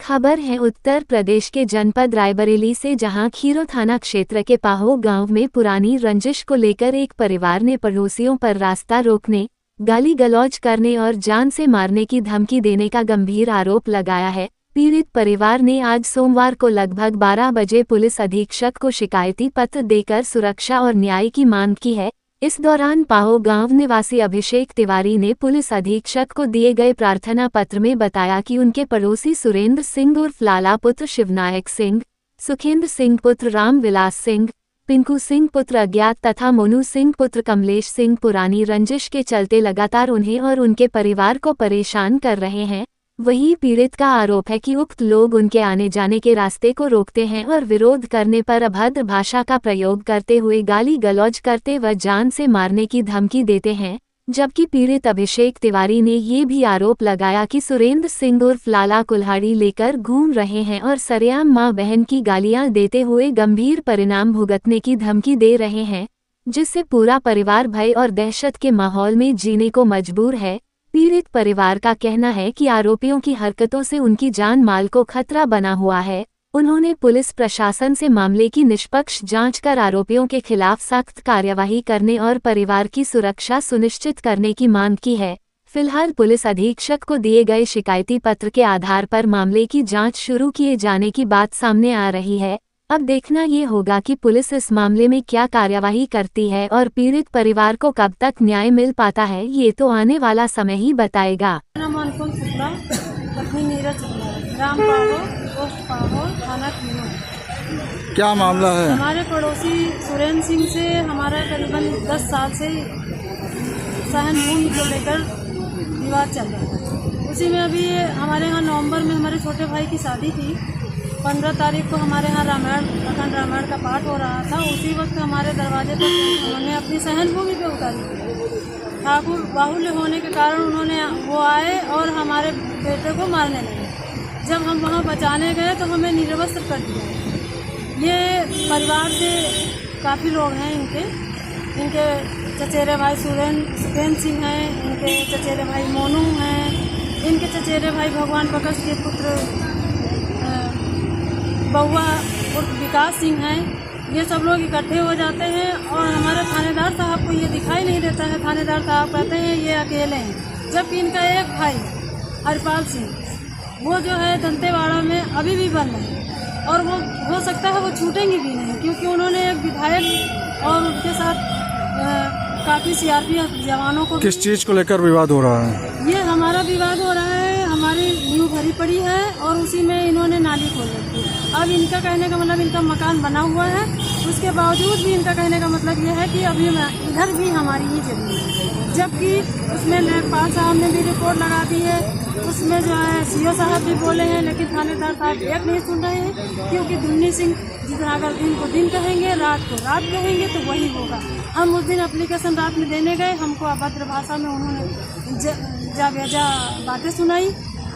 खबर है उत्तर प्रदेश के जनपद रायबरेली से, जहां खीरो थाना क्षेत्र के पाहो गांव में पुरानी रंजिश को लेकर एक परिवार ने पड़ोसियों पर रास्ता रोकने, गाली गलौज करने और जान से मारने की धमकी देने का गंभीर आरोप लगाया है। पीड़ित परिवार ने आज सोमवार को लगभग 12 बजे पुलिस अधीक्षक को शिकायती पत्र देकर सुरक्षा और न्याय की मांग की है। इस दौरान पाहो गांव निवासी अभिषेक तिवारी ने पुलिस अधीक्षक को दिए गए प्रार्थना पत्र में बताया कि उनके पड़ोसी सुरेंद्र सिंह उर्फ लाला पुत्र शिवनायक सिंह, सुखेंद्र सिंह पुत्र रामविलास सिंह, पिंकू सिंह पुत्र अज्ञात तथा मोनू सिंह पुत्र कमलेश सिंह पुरानी रंजिश के चलते लगातार उन्हें और उनके परिवार को परेशान कर रहे हैं। वहीं पीड़ित का आरोप है कि उक्त लोग उनके आने जाने के रास्ते को रोकते हैं और विरोध करने पर अभद्र भाषा का प्रयोग करते हुए गाली गलौज करते व जान से मारने की धमकी देते हैं। जबकि पीड़ित अभिषेक तिवारी ने ये भी आरोप लगाया कि सुरेंद्र सिंह उर्फ लाला कुल्हाड़ी लेकर घूम रहे हैं और सरेआम मां बहन की गालियां देते हुए गंभीर परिणाम भुगतने की धमकी दे रहे हैं, जिससे पूरा परिवार भय और दहशत के माहौल में जीने को मजबूर है। पीड़ित परिवार का कहना है कि आरोपियों की हरकतों से उनकी जान माल को खतरा बना हुआ है। उन्होंने पुलिस प्रशासन से मामले की निष्पक्ष जांच कर आरोपियों के खिलाफ सख्त कार्यवाही करने और परिवार की सुरक्षा सुनिश्चित करने की मांग की है। फिलहाल पुलिस अधीक्षक को दिए गए शिकायती पत्र के आधार पर मामले की जांच शुरू किए जाने की बात सामने आ रही है। अब देखना ये होगा कि पुलिस इस मामले में क्या कार्यवाही करती है और पीड़ित परिवार को कब तक न्याय मिल पाता है, ये तो आने वाला समय ही बताएगा। क्या मामला है? हमारे पड़ोसी सुरेंद्र सिंह से हमारा करीबन 10 साल से सहन भूमि को लेकर विवाद चल रहा है। उसी में अभी हमारे यहाँ नवंबर में हमारे छोटे भाई की शादी थी। 15 तारीख को हमारे यहाँ अखंड रामायण का पाठ हो रहा था। उसी वक्त हमारे दरवाजे पर उन्होंने अपनी सहन भूमि पे उतारी। ठाकुर बाहुल्य होने के कारण उन्होंने वो आए और हमारे बेटे को मारने लगे। जब हम वहाँ बचाने गए तो हमें निर्वस्त्र कर दिया। ये परिवार से काफ़ी लोग हैं, इनके चचेरे भाई सुखेंद्र सिंह हैं, इनके चचेरे भाई मोनू हैं, इनके चचेरे भाई भगवान बकस के पुत्र बउआ और विकास सिंह हैं। ये सब लोग इकट्ठे हो जाते हैं और हमारे थानेदार साहब को ये दिखाई नहीं देता है। थानेदार साहब कहते हैं ये अकेले हैं, जबकि इनका एक भाई हरपाल सिंह वो जो है दंतेवाड़ा में अभी भी बंद है और वो हो सकता है वो छूटेंगे भी नहीं, क्योंकि उन्होंने एक विधायक और उनके साथ काफ़ी सीआरपीएफ जवानों को। किस चीज़ को लेकर विवाद हो रहा है? ये हमारा विवाद हो रहा है, हमारी नींव भरी पड़ी है और उसी में इन्होंने नाली खोल रखी है। अब इनका कहने का मतलब इनका मकान बना हुआ है, उसके बावजूद भी इनका कहने का मतलब ये है कि अभी इधर भी हमारी ही जमीन है, जबकि उसमें लेखपाल साहब ने भी रिपोर्ट लगा दी है। उसमें जो है सीओ साहब भी बोले हैं, लेकिन थानेदार साहब एक नहीं सुन रहे हैं, क्योंकि दुन्नी सिंह जितना अगर दिन को दिन कहेंगे रात को रात कहेंगे तो वही होगा। हम उस दिन एप्लीकेशन रात में देने गए, हमको अभद्र भाषा में उन्होंने जा बेजा बातें सुनाई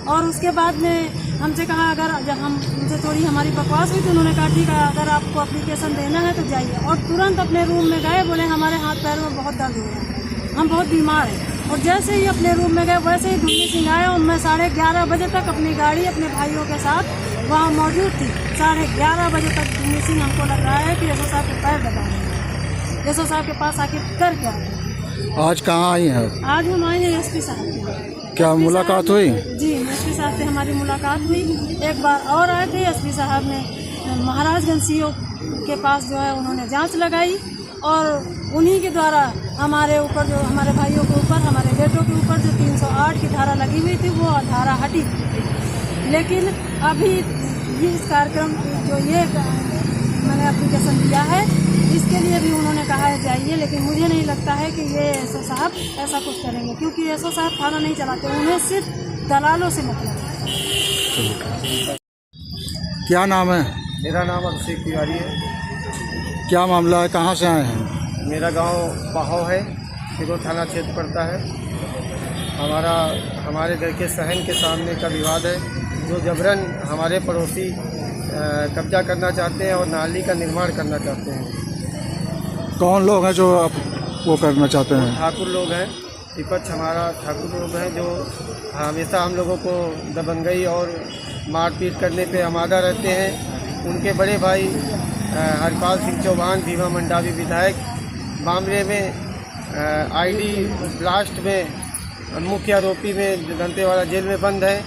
और उसके बाद में हमसे कहा अगर जब हम उनसे थोड़ी हमारी बकवास हुई तो उन्होंने कहा ठीक है अगर आपको एप्लीकेशन देना है तो जाइए, और तुरंत अपने रूम में गए। बोले हमारे हाथ पैर में बहुत दर्द हो रहा है, हम बहुत बीमार हैं। और जैसे ही अपने रूम में गए वैसे ही दुन्नी सिंह आए और मैं 11:30 बजे तक अपनी गाड़ी अपने भाइयों के साथ वहाँ मौजूद थी। 11:30 बजे तक दुन्नी सिंह हमको लग रहा है कि एसओ साहब के पैर दबा रहे हैं। एसओ साहब के पास आके कर क्या? आज कहाँ आई हैं? आज हम आए हैं एसपी साहब के। क्या मुलाकात हुई? जी, एसपी साहब से हमारी मुलाकात हुई। एक बार और आए थे, एसपी साहब ने महाराजगंज सीओ के पास जो है उन्होंने जांच लगाई और उन्हीं के द्वारा हमारे ऊपर जो हमारे भाइयों के ऊपर हमारे बेटों के ऊपर जो 308 की धारा लगी हुई थी वो धारा हटी। लेकिन अभी इस कार्यक्रम जो ये मैंने एप्लीकेशन दिया है इसके लिए भी उन्होंने कहा है जाइए, लेकिन मुझे नहीं लगता है कि ये एसओ साहब ऐसा कुछ करेंगे, क्योंकि एसओ साहब थाना नहीं चलाते, उन्हें सिर्फ दलालों से मतलब है। क्या नाम है? मेरा नाम अभिषेक तिवारी है। क्या मामला है? कहाँ से आए हैं? मेरा गांव पाहो है, खीरो थाना क्षेत्र पड़ता है। हमारे घर के सहन के सामने का विवाद है, जो जबरन हमारे पड़ोसी कब्जा करना चाहते हैं और नाली का निर्माण करना चाहते हैं। कौन लोग हैं जो आप वो करना चाहते हैं? ठाकुर लोग हैं, विपक्ष हमारा ठाकुर लोग हैं जो हमेशा हम लोगों को दबंगई और मारपीट करने पे आमादा रहते हैं। उनके बड़े भाई हरपाल सिंह चौहान भीमा मंडावी विधायक मामले में आईडी ब्लास्ट में मुख्य आरोपी में दंतेवाड़ा जेल में बंद है।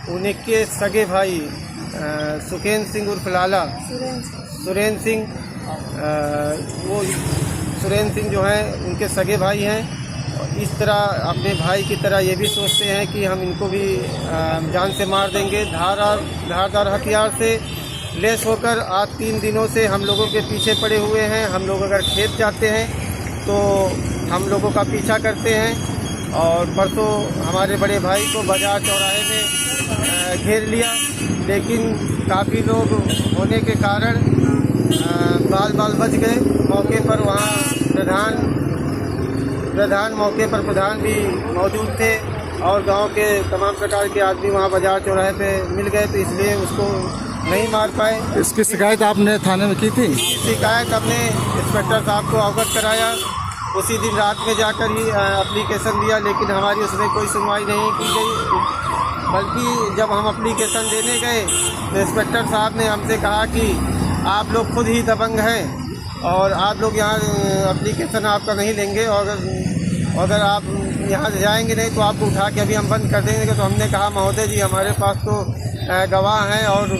उनके सगे भाई सुखेंद्र सिंह उर्फ लाला सुरेंद्र सिंह वो सुरेंद्र सिंह जो हैं उनके सगे भाई हैं। इस तरह अपने भाई की तरह ये भी सोचते हैं कि हम इनको भी जान से मार देंगे। धारदार हथियार से लेस होकर आज 3 दिनों से हम लोगों के पीछे पड़े हुए हैं। हम लोग अगर खेत जाते हैं तो हम लोगों का पीछा करते हैं और परसों हमारे बड़े भाई को बाजार चौराहे में घेर लिया, लेकिन काफ़ी लोग होने के कारण बाल बच गए। मौके पर वहाँ प्रधान भी मौजूद थे और गांव के तमाम प्रकार के आदमी वहाँ बाजार चौराहे पे मिल गए, तो इसलिए उसको नहीं मार पाए। इसकी शिकायत आपने थाने में की थी? शिकायत हमने इंस्पेक्टर साहब को अवगत कराया। उसी दिन रात में जाकर ही एप्लीकेशन दिया, लेकिन हमारी उसमें कोई सुनवाई नहीं की गई। बल्कि जब हम एप्लीकेशन देने गए तो इंस्पेक्टर साहब ने हमसे कहा कि आप लोग खुद ही दबंग हैं और आप लोग यहाँ एप्लीकेशन आपका नहीं लेंगे, और अगर आप यहाँ जाएंगे नहीं तो आपको उठा के अभी हम बंद कर देंगे। तो हमने कहा महोदय जी हमारे पास तो गवाह हैं और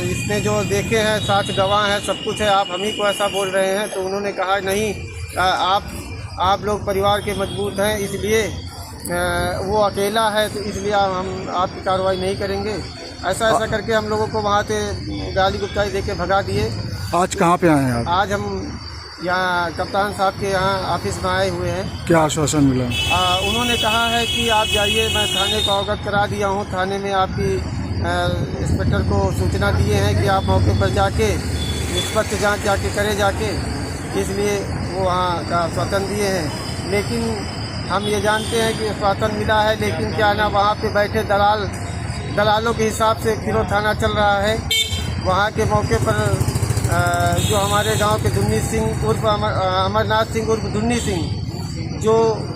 इसने जो देखे हैं 7 गवाह हैं, सब कुछ है, आप हम ही को ऐसा बोल रहे हैं। तो उन्होंने कहा नहीं, आप लोग परिवार के मजबूत हैं, इसलिए वो अकेला है तो इसलिए हम आपकी कार्रवाई नहीं करेंगे। ऐसा करके हम लोगों को वहाँ से गाली गुप्ताई दे के भगा दिए। आज कहाँ पे आए हैं आप? आज हम यहाँ कप्तान साहब के यहाँ ऑफिस में आए हुए हैं। क्या आश्वासन मिला? उन्होंने कहा है कि आप जाइए, मैं थाने को अवगत करा दिया हूँ। थाने में आपकी इंस्पेक्टर को सूचना दिए हैं कि आप मौके पर जाके निष्पक्ष जांच जाके करें जाके, इसलिए वो वहाँ का आश्वासन दिए हैं। लेकिन हम ये जानते हैं कि आश्वासन मिला है, लेकिन क्या ना वहाँ पे बैठे दलालों के हिसाब से खीरो थाना चल रहा है। वहाँ के मौके पर जो हमारे गांव के दुन्नी सिंह उर्फ अमरनाथ सिंह उर्फ दुन्नी सिंह जो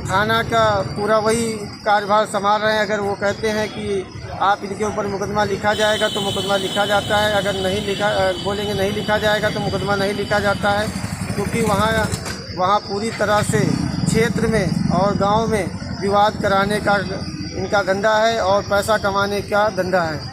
थाना का पूरा वही कार्यभार संभाल रहे हैं। अगर वो कहते हैं कि आप इनके ऊपर मुकदमा लिखा जाएगा तो मुकदमा लिखा जाता है, अगर नहीं बोलेंगे नहीं लिखा जाएगा तो मुकदमा नहीं लिखा जाता है, क्योंकि वहाँ पूरी तरह से क्षेत्र में और गांव में विवाद कराने का इनका धंधा है और पैसा कमाने का धंधा है।